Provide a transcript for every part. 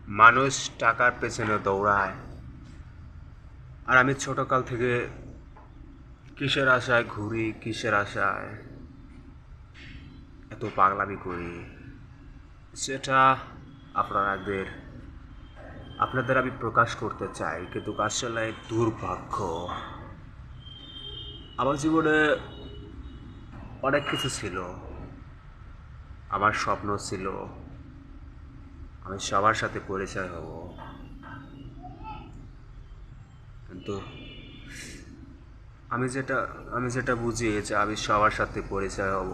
মানুষ টাকার পেছনে দৌড়ায়, আর আমি ছোটকাল থেকে কিসের আশায় ঘুরি, কিসের আশায় এত পাগলামি করি, সেটা আপনাদের আপনাদের আমি প্রকাশ করতে চাই, কিন্তু আসলে দুর্ভাগ্য আমার জীবনে অনেক কিছু ছিল। আমার স্বপ্ন ছিল আমি সবার সাথে পরিচয় হব, কিন্তু আমি যেটা বুঝি যে আমি সবার সাথে পরিচয় হব,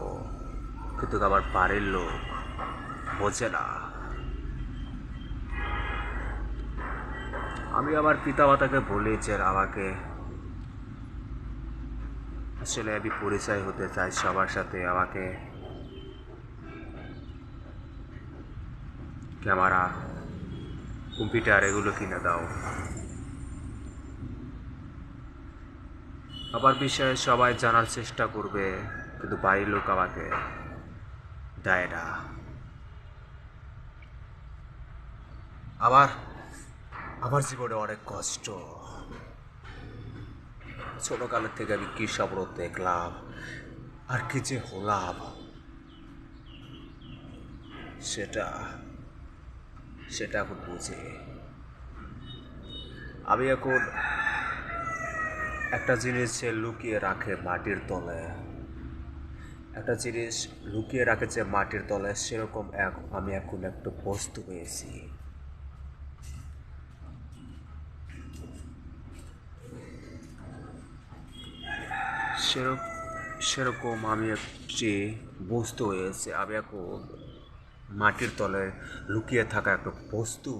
কিন্তু আমার বাড়ির লোক বোঝে না। আমি আমার পিতামাতাকে বলি যে আমাকে আসলে আমি পরিচয় হতে চাই সবার সাথে, আমাকে ক্যামেরা, কম্পিউটার এগুলো কিনে দাও। আমার বিষয়ে সবাই জানার চেষ্টা করবে, কিন্তু বাড়ির লোক আমাকে দেয় না। আমার আমার জীবনে অনেক কষ্ট। ছোটকালের থেকে আমি কি স্বপ্ন দেখলাম আর কি যে হলাম, সেটা সেটা এখন বুঝি। আমি এখন একটা জিনিস সে লুকিয়ে রাখে মাটির তলে, একটা জিনিস লুকিয়ে রাখে যে মাটির তলে, সেরকম আমি এখন একটা বস্তু পেয়েছি। সেরকম সেরকম আমি একটি বস্তু হয়েছে। আমি এখন মাটির তলে লুকিয়ে থাকা একটা বস্তু।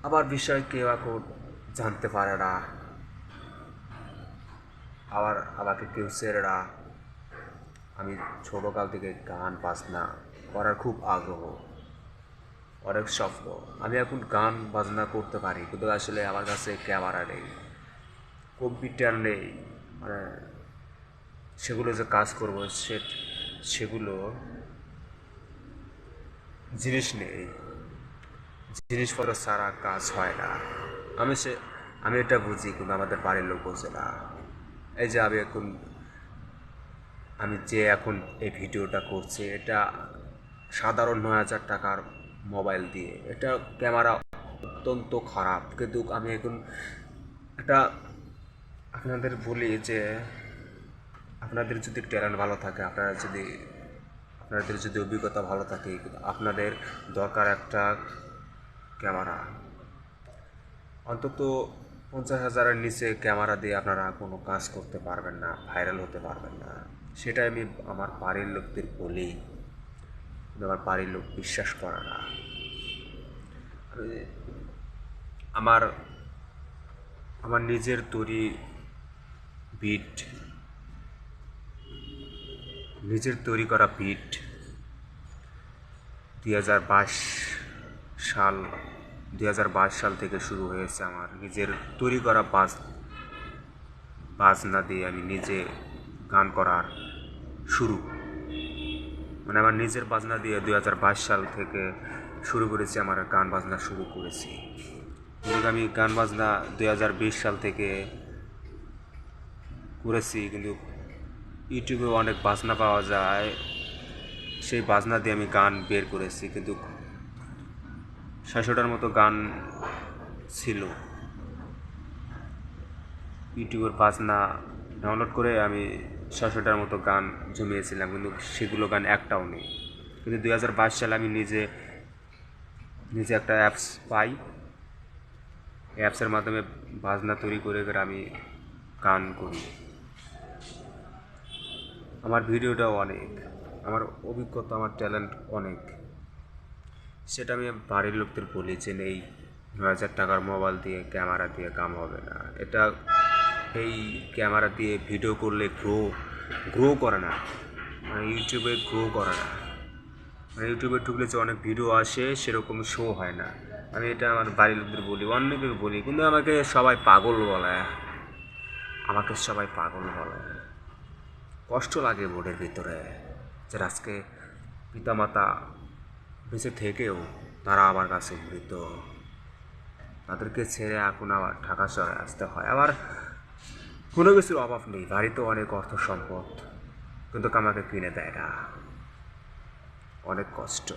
আমার বিষয় কেউ এখন জানতে পারে না, আবার আমাকে কেউ চেনে না। আমি ছোটোকাল থেকে গান বাজনা করার খুব আগ্রহ, অনেক স্বপ্ন। আমি এখন গান বাজনা করতে পারি, কিন্তু আসলে আমার কাছে ক্যামেরা নেই, কম্পিউটার নেই, মানে সেগুলো যে কাজ করবো সেগুলো জিনিস নেই, জিনিসপত্র ছাড়া কাজ হয় না। আমি সে আমি এটা বুঝি, কিন্তু আমাদের বাড়ির লোক বোঝে না। এই যে আমি যে এখন এই ভিডিওটা করছি, এটা সাধারণ 9,000 টাকার মোবাইল দিয়ে, এটা ক্যামেরা অত্যন্ত খারাপ, কিন্তু আমি এখন এটা আপনাদের বলি যে আপনাদের যদি ট্যালেন্ট ভালো থাকে, আপনাদের যদি অভিজ্ঞতা ভালো থাকে, আপনাদের দরকার একটা ক্যামেরা। অন্তত 50,000-এর নিচে ক্যামেরা দিয়ে আপনারা কোনো কাজ করতে পারবেন না, ভাইরাল হতে পারবেন না। সেটাই আমি আমার বাড়ির লোকদের বলি, কিন্তু আমার বাড়ির লোক বিশ্বাস করে না। আমার আমার নিজের তৈরি বিট, নিজের তৈরি করা বিট 2022 সাল 2022 সাল থেকে শুরু হয়েছে। আমার নিজের তৈরি করা বাজনা দিয়ে আমি নিজে গান করার শুরু, মানে আমার নিজের বাজনা দিয়ে 2022 সাল থেকে শুরু করেছি, আমার গান বাজনা শুরু করেছি। কিন্তু আমি গান বাজনা 2020 সাল থেকে করেছি, কিন্তু ইউটিউবে অনেক বাজনা পাওয়া যায়, সেই বাজনা দিয়ে আমি গান বের করেছি, কিন্তু 600টার মতো গান ছিল। ইউটিউবের বাজনা ডাউনলোড করে আমি 600টার মতো গান জমিয়েছিলাম, কিন্তু সেগুলো গান একটাও নেই। কিন্তু 2022 সালে আমি নিজে নিজে একটা অ্যাপস পাই, অ্যাপসের মাধ্যমে বাজনা তৈরি করে আমি গান করি। আমার ভিডিওটাও অনেক, আমার অভিজ্ঞতা, আমার ট্যালেন্ট অনেক। সেটা আমি বাড়ির লোকদের বলি যে এই 9,000 টাকার মোবাইল দিয়ে, ক্যামেরা দিয়ে কাম হবে না। এটা এই ক্যামেরা দিয়ে ভিডিও করলে গ্রো করে না, মানে ইউটিউবে গ্রো করে না। মানে ইউটিউবে ঢুকলে যে অনেক ভিডিও আসে, সেরকম শো হয় না। আমি এটা আমার বাড়ির লোকদের বলি, অনেকে বলি, কিন্তু আমাকে সবাই পাগল বলে, কষ্ট লাগে বোর্ডের ভিতরে, যে আজকে পিতামাতা বেঁচে থেকেও তারা আমার কাছে মৃত। তাদেরকে ছেড়ে এখন আবার ঢাকা শহরে আসতে হয়। আবার কোনো কিছুর অভাব নেই, বাড়িতে অনেক অর্থ সম্পদ, কিন্তু আমাকে কিনে দেয় না। অনেক কষ্ট।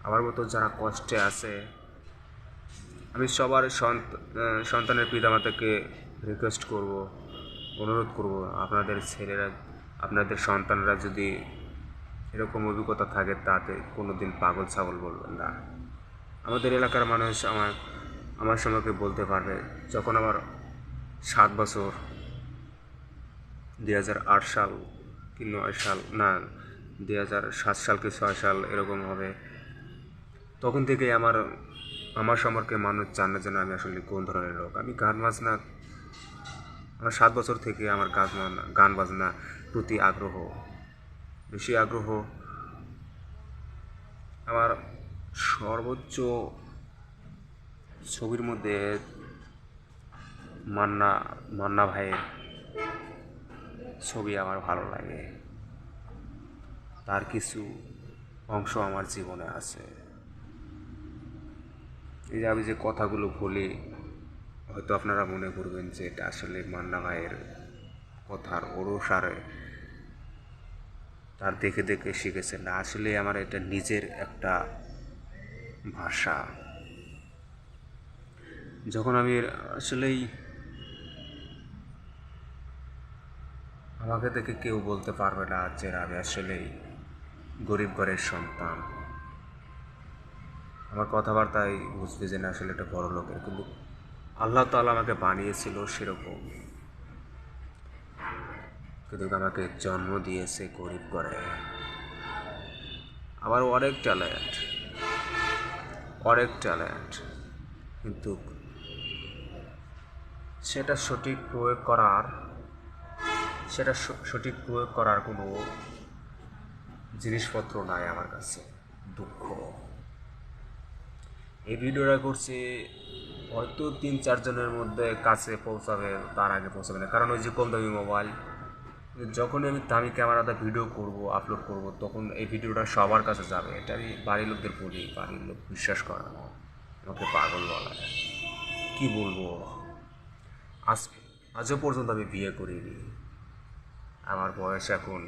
আমার মতো যারা কষ্টে আছে, আমি সবার সন্তানের পিতামাতাকে রিকোয়েস্ট করব, অনুরোধ করব, আপনাদের ছেলেরা, আপনাদের সন্তানরা যদি এরকম অভিজ্ঞতা থাকে তাতে কোনো দিন পাগল ছাগল বলবেন না। আমাদের এলাকার মানুষ আমার সম্পর্কে বলতে পারবে, যখন আমার 7 বছর, 2008 সাল কি 9 সাল, না 2007 সাল কি 6 সাল এরকম হবে, তখন থেকেই আমার সম্পর্কে মানুষ জানে যেন আমি আসলে কোন ধরনের লোক। আমি গান বাজনা, আমার 7 বছর থেকে আমার গান বাজনা প্রতি আগ্রহ, বেশি আগ্রহ। আমার সর্বোচ্চ ছবির মধ্যে মান্না মান্না ভাইয়ের ছবি আমার ভালো লাগে। তার কিছু অংশ আমার জীবনে আছে। এই যে আমি যে কথাগুলো বলি, হয়তো আপনারা মনে করবেন যে এটা আসলে মান্না ভাইয়ের কথার অনুসারে তার দেখে দেখে শিখেছেন না। আসলে আমার এটা নিজের একটা ভাষা। যখন আমি আসলেই, আমাকে দেখে কেউ বলতে পারবে না যে আমি আসলেই গরিব ঘরের সন্তান। আমার কথাবার্তায় বুঝবে যে না আসলে এটা বড় লোকের, কিন্তু আল্লাহ তাআলা আমাকে বানিয়েছিল সেরকম, কিন্তু আমাকে জন্ম দিয়েছে গরিব ঘরে। আমার অনেক ট্যালেন্ট, কিন্তু সেটা সঠিক প্রয়োগ করার কোনো জিনিসপত্র নাই আমার কাছে। দুঃখ। এই ভিডিওটা করছি, হয়তো 3-4 জনের মধ্যে কাছে পৌঁছাবে, তার আগে পৌঁছাবে না, কারণ ওই যে কম দামি মোবাইল। যখনই আমি দামি ক্যামেরাতে ভিডিও করব, আপলোড করব, তখন এই ভিডিওটা সবার কাছে যাবে। এটা আমি বাড়ির লোকদের বলি, বাড়ির লোক বিশ্বাস করে না, আমাকে পাগল বলে। কি বলবো, আজ আজও পর্যন্ত আমি বিয়ে করিনি। আমার বয়স এখন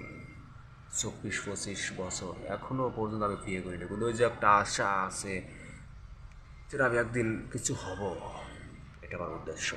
24-25 বছর, এখনও পর্যন্ত আমি বিয়ে করিনি, কিন্তু ওই যে একটা আশা আছে যে আমি একদিন কিছু হব, এটা আমার উদ্দেশ্য।